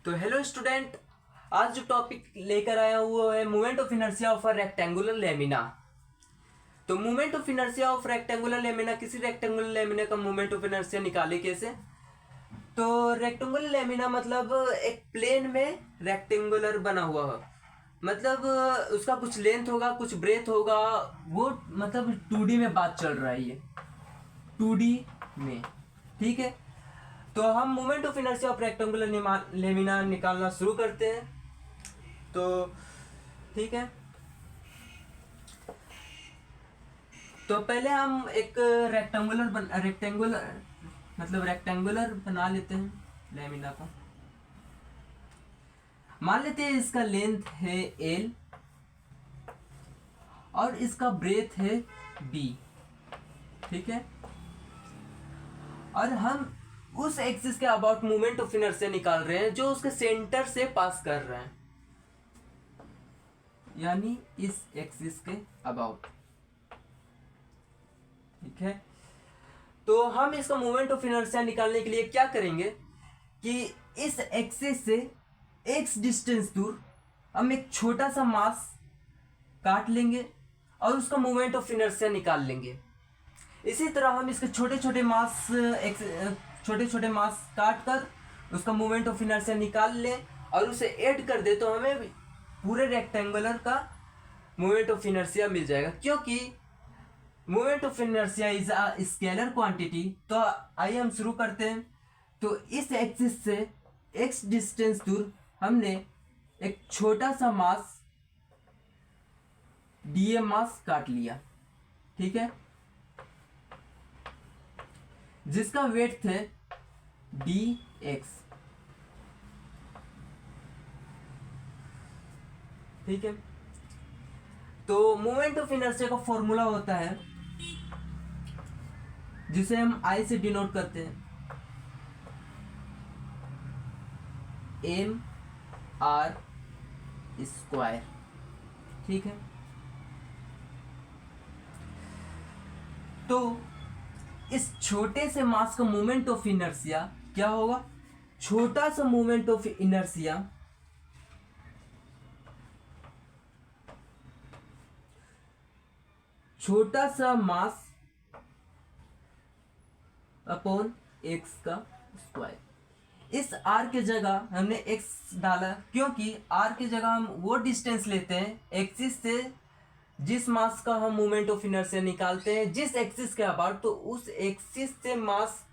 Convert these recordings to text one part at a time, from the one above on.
तो hello student, आज जो टॉपिक लेकर आया हुआ है movement of inertia of a rectangular lamina. तो movement of inertia of rectangular lamina, किसी रेक्टेंगुलर लेमिना का मूवमेंट ऑफ इनर्शिया निकाले कैसे। तो रेक्टेंगुलर लेमिना मतलब एक प्लेन में रेक्टेंगुलर बना हुआ हो, मतलब उसका कुछ लेंथ होगा कुछ ब्रेथ होगा, वो मतलब 2D में बात चल रहा है, ये 2D में। ठीक है, तो हम moment of inertia of rectangular lamina निकालना शुरू करते हैं। तो ठीक है, तो पहले हम एक रेक्टेंगुलर बना लेते हैं लेमिना को। मान लेते हैं इसका लेंथ है L और इसका ब्रेथ है B। ठीक है, और हम उस एक्सिस के अबाउट मूवमेंट ऑफ इनर्शिया निकाल रहे हैं जो उसके सेंटर से पास कर रहे हैं, यानी इस एक्सिस के अबाउट। ठीक है, तो हम इसका मूवमेंट ऑफ इनर्शिया निकालने के लिए क्या करेंगे कि इस एक्सिस से x डिस्टेंस दूर हम एक छोटा सा मास काट लेंगे और उसका मूवमेंट ऑफ इनर्शिया निकाल लेंगे। इसी तरह हम इसके छोटे छोटे मास काट कर उसका मूवमेंट ऑफ इनर्शिया निकाल लें और उसे ऐड कर दे तो हमें पूरे रेक्टेंगुलर का मूवमेंट ऑफ इनर्शिया मिल जाएगा, क्योंकि movement of inertia is a scalar quantity. तो आइए हम शुरू करते हैं। तो इस एक्सिस से x डिस्टेंस दूर हमने एक छोटा सा मास dm मास काट लिया। ठीक है, जिसका वेट थे dx। ठीक है, तो मूवमेंट ऑफ इनर्शिया का फॉर्मूला होता है जिसे हम I से डिनोट करते हैं, mr²। ठीक है, तो इस छोटे से मास का मूवमेंट ऑफ इनर्शिया क्या होगा, छोटा सा मूवमेंट ऑफ इनर्शिया छोटा सा मास अपॉन x का स्क्वायर। इस r के जगह हमने x डाला क्योंकि r की जगह हम वो डिस्टेंस लेते हैं एक्सिस से जिस मास का हम मूवमेंट ऑफ इनर्शिया निकालते हैं, जिस एक्सिस के अबाउट, तो उस एक्सिस से मास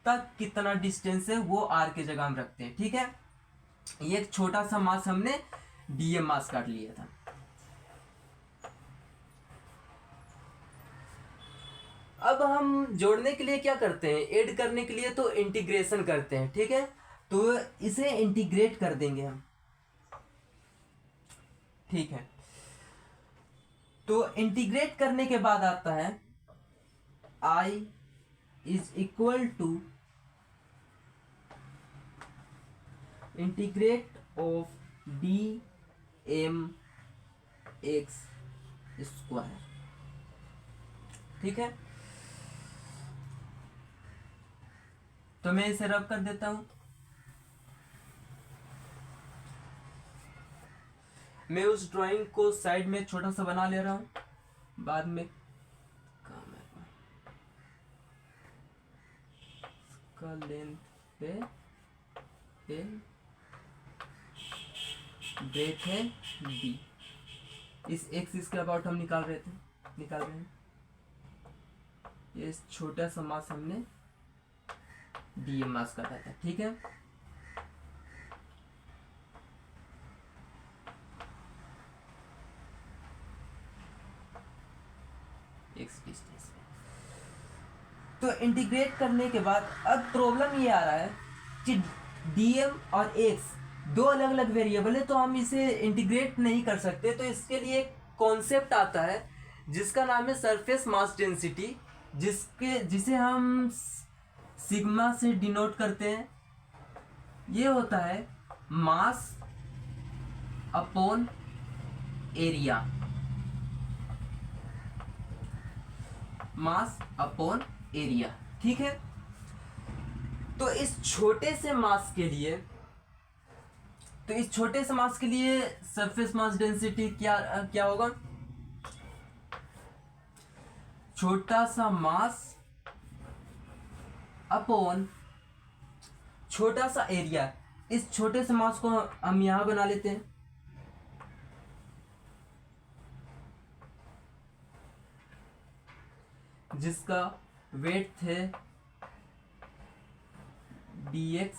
तक कितना डिस्टेंस है वो r के जगह हम रखते हैं। ठीक है, ये एक छोटा सा मास हमने dm मास काट लिया था। अब हम जोड़ने के लिए क्या करते हैं, ऐड करने के लिए तो इंटीग्रेशन करते हैं। ठीक है, तो इसे इंटीग्रेट कर देंगे हम। ठीक है, तो इंटीग्रेट करने के बाद आता है I is equal to integrate of dmx²। ठीक है, तो मैं इसे रब कर देता हूं। मैं उस ड्राइंग को साइड में छोटा सा बना ले रहा हूं, बाद में काम है। इसका लेंथ पे ब्रेथ है b। इस एक्सिस के अबाउट हम निकाल रहे हैं। ये छोटा सा मास हमने dm मास काटा था। ठीक है, x डिस्टेंस में। तो इंटीग्रेट करने के बाद अब प्रॉब्लम ये आ रहा है कि dm और x दो अलग अलग वेरिएबल है, तो हम इसे इंटीग्रेट नहीं कर सकते। तो इसके लिए एक कॉन्सेप्ट आता है जिसका नाम है सरफेस मास डेंसिटी, जिसे हम सिग्मा से डिनोट करते हैं। ये होता है mass upon area, mass upon area. ठीक है, तो इस छोटे से मास के लिए तो इस छोटे से मास के लिए सरफेस मास डेंसिटी क्या क्या होगा, छोटा सा मास अपॉन छोटा सा एरिया। इस छोटे से मास को हम यहां बना लेते हैं, जिसका वेट है dx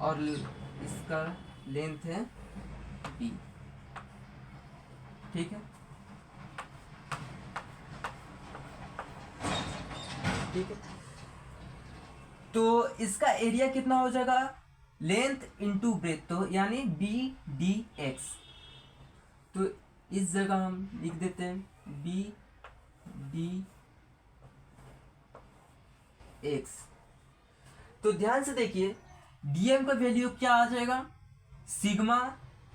और इसका लेंथ है d। ठीक है, ठीक है। तो इसका एरिया कितना हो जाएगा, लेंथ इंटू ब्रेथ, तो यानी बी डी एक्स। तो इस जगह हम लिख देते हैं बी डी एक्स। तो ध्यान से देखिए डीएम का वैल्यू क्या आ जाएगा, सिग्मा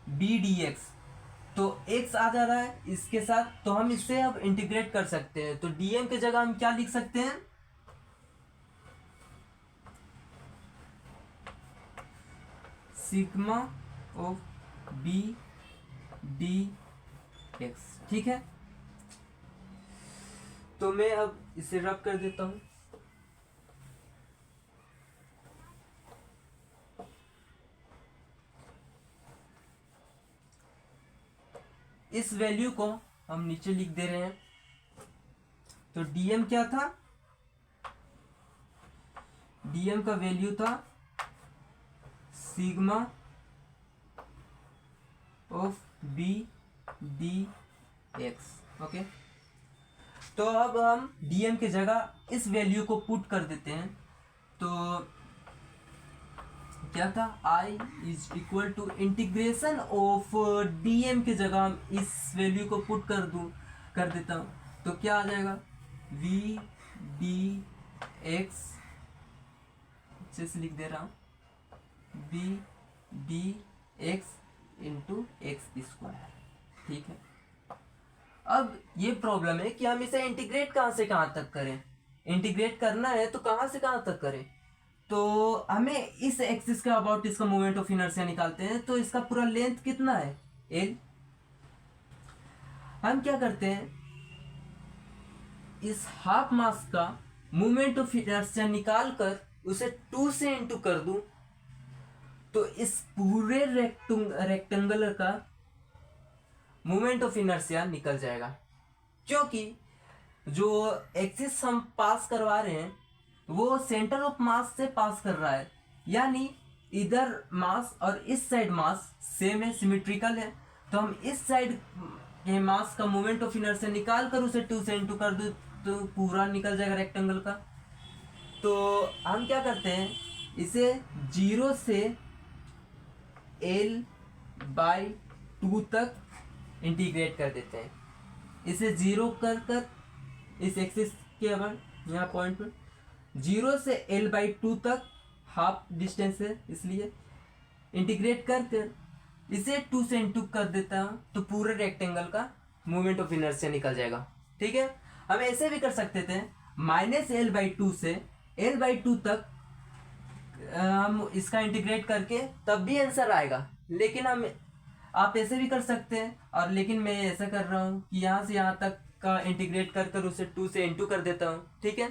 बी डी एक्स। तो एक्स आ जा रहा है इसके साथ, तो हम इससे अब इंटीग्रेट कर सकते हैं। तो डीएम की जगह हम क्या लिख सकते हैं, sigma of b d x. ठीक है, तो मैं अब इसे रब कर देता हूं। इस वैल्यू को हम नीचे लिख दे रहे हैं। तो डीएम क्या था, डीएम का वैल्यू था sigma of b d x. Okay, तो अब हम डीएम की जगह इस वैल्यू को पुट कर देते हैं। तो क्या था, I is equal to integration of dm की जगह हम इस वैल्यू को पुट कर देता हूँ। तो क्या आ जाएगा, वी डी एक्स, अच्छे से लिख दे रहा हूँ, v d x into x square. ठीक है, अब ये प्रॉब्लम है कि हम इसे इंटीग्रेट कहाँ से कहाँ तक करें। इंटीग्रेट करना है तो कहाँ से कहाँ तक करें, तो हमें इस एक्सिस के अबाउट इसका मोमेंट ऑफ इनर्शिया निकालते हैं। तो इसका पूरा लेंथ कितना है, एल। हम क्या करते हैं, इस हाफ मास का मोमेंट ऑफ इनर्शिया निकाल कर उसे 2 से इंटू कर दूं, तो इस पूरे रेक्टेंगुलर का मोमेंट ऑफ इनर्शिया निकल जाएगा। क्योंकि जो एक्सिस हम पास करवा रहे हैं वो सेंटर ऑफ मास से पास कर रहा है, यानी इधर मास और इस साइड मास सेम है, सिमेट्रिकल है। तो हम इस साइड के मास का मोमेंट ऑफ इनर्शिया निकाल कर उसे 2 से इंटू कर दूं तो पूरा निकल जाएगा रेक्टेंगल का। तो हम क्या करते हैं, इसे 0 से L/2 तक इंटीग्रेट कर देते हैं। इसे 0 कर इस एक्सिस के अगर यहाँ पॉइंट पर 0 से L/2 तक हाफ डिस्टेंस है, इसलिए इंटीग्रेट करके इसे 2 से इंटू कर देता हूँ, तो पूरे रेक्टेंगल का मोमेंट ऑफ इनर्शिया निकल जाएगा। ठीक है, हम ऐसे भी कर सकते थे, -L/2 से L/2 तक हम इसका इंटीग्रेट करके तब भी आंसर आएगा। लेकिन हम आप ऐसे भी कर सकते हैं, और लेकिन मैं ऐसा कर रहा हूँ कि यहाँ से यहाँ तक का इंटीग्रेट कर उसे 2 से इंटू कर देता हूँ। ठीक है,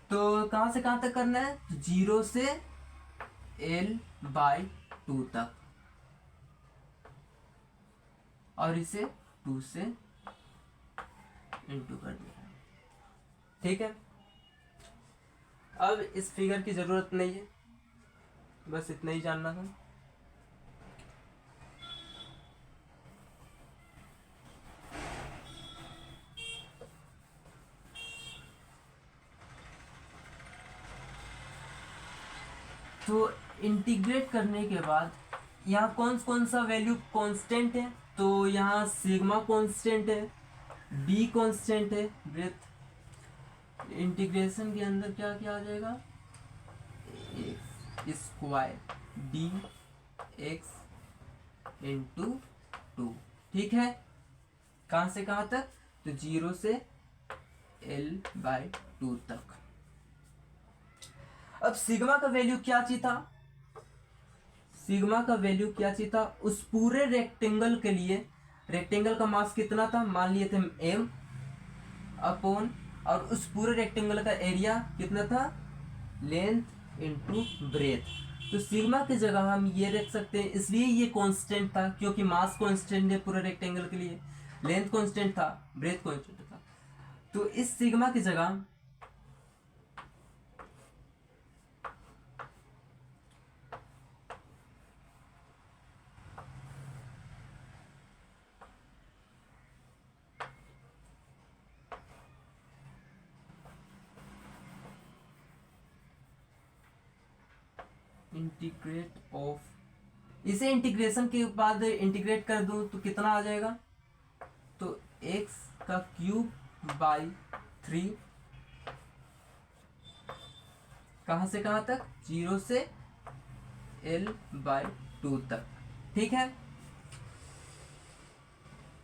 तो कहाँ से कहाँ तक करना है, 0 से L/2 तक, और इसे 2 से इंटू कर दिया। ठीक है, अब इस फिगर की जरूरत नहीं है, बस इतना ही जानना था। तो इंटीग्रेट करने के बाद यहाँ कौन सा वैल्यू कांस्टेंट है, तो यहाँ सिग्मा कांस्टेंट है, डी कांस्टेंट है, ब्रेथ। इंटीग्रेशन के अंदर क्या क्या आ जाएगा, x square D x into 2। ठीक है, कहाँ से कहाँ तक, तो 0 से L/2 तक। अब सिग्मा का वैल्यू क्या चाहिए था, सिग्मा का वैल्यू क्या चाहिए था उस पूरे रेक्टेंगल के लिए। रेक्टेंगल का मास कितना था, मान लिए थे m अपॉन, और उस पूरे रेक्टेंगल का एरिया कितना था, लेंथ इनटू ब्रेथ। तो सिग्मा की जगह हम ये रख सकते हैं, इसलिए ये कांस्टेंट था क्योंकि मास कांस्टेंट है पूरे रेक्टेंगल के लिए, लेंथ कांस्टेंट था, ब्रेथ कांस्टेंट था। तो इस सिग्मा की जगह इंटीग्रेट ऑफ, इसे इंटीग्रेशन के बाद इंटीग्रेट कर दूं तो कितना आ जाएगा, तो x का क्यूब बाई 3, कहां से कहां तक, 0 से l/2 तक। ठीक है,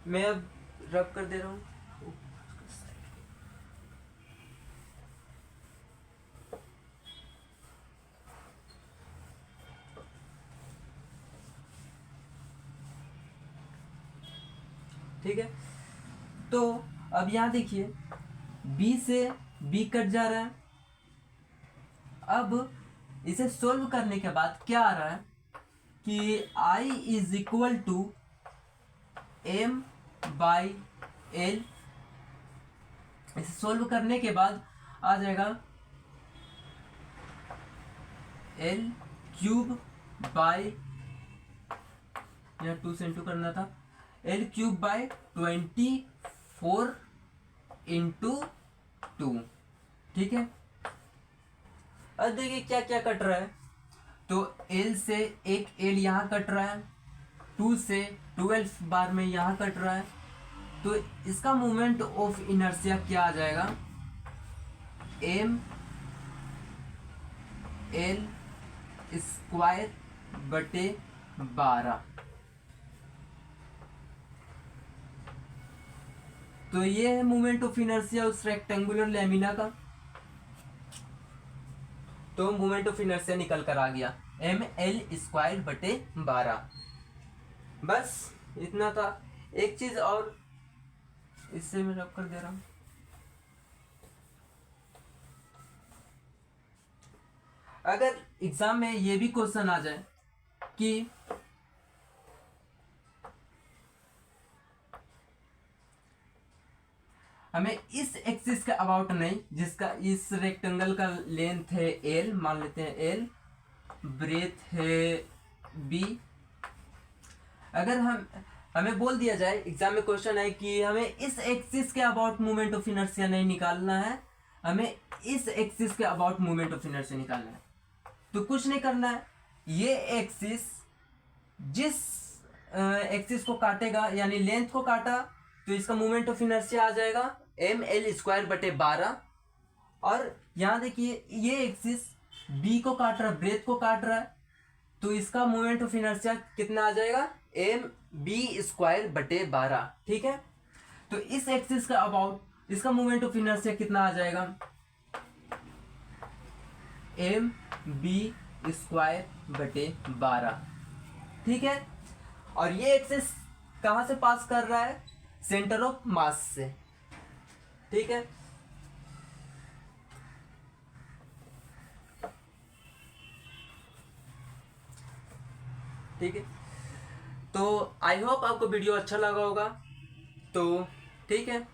मैं अब रब कर दे रहा हूं। ठीक है, तो अब यहां देखिए b से b कट जा रहा है। अब इसे सोल्व करने के बाद क्या आ रहा है कि i is equal to m/l, इसे सोल्व करने के बाद आ जाएगा l क्यूब बाई, यहाँ 2 से इंटू करना था, l क्यूब बाई 24 इंटू 2। ठीक है, अब देखिए क्या क्या कट रहा है, तो l से एक l यहाँ कट रहा है, 2 से 12 बार में यहाँ कट रहा है, तो इसका मोमेंट ऑफ इनर्शिया क्या आ जाएगा, m l स्क्वायर बटे 12। तो ये है मोमेंट ऑफ इनर्शिया उस रेक्टेंगुलर लैमिना का। तो मोमेंट ऑफ इनर्शिया निकल कर आ गया ml²/12। बस इतना था। एक चीज और, इससे मैं रब कर दे रहा हूं, अगर एग्जाम में ये भी क्वेश्चन आ जाए कि हमें इस एक्सिस के अबाउट नहीं, जिसका इस रेक्टेंगल का लेंथ है l, मान लेते हैं l, ब्रेथ है b, अगर हमें बोल दिया जाए, एग्जाम में क्वेश्चन है कि हमें इस एक्सिस के अबाउट मोमेंट ऑफ इनर्शिया नहीं निकालना है, हमें इस एक्सिस के अबाउट मोमेंट ऑफ इनर्शिया निकालना है, तो कुछ नहीं करना है, ये एक्सिस जिस एक्सिस को काटेगा, यानी लेंथ को काटा, तो इसका मोमेंट ऑफ इनर्शिया आ जाएगा ml²/12। और यहां देखिए ये एक्सिस b को काट रहा है, ब्रेथ को काट रहा है, तो इसका मोमेंट ऑफ इनर्शिया कितना आ जाएगा, mb²/12। ठीक है, तो इस एक्सिस का अबाउट इसका मोमेंट ऑफ इनर्शिया कितना आ जाएगा, mb²/12। ठीक है, और ये एक्सिस कहां से पास कर रहा है, सेंटर ऑफ मास से। ठीक है, ठीक है, तो आई होप आपको वीडियो अच्छा लगा होगा। तो ठीक है।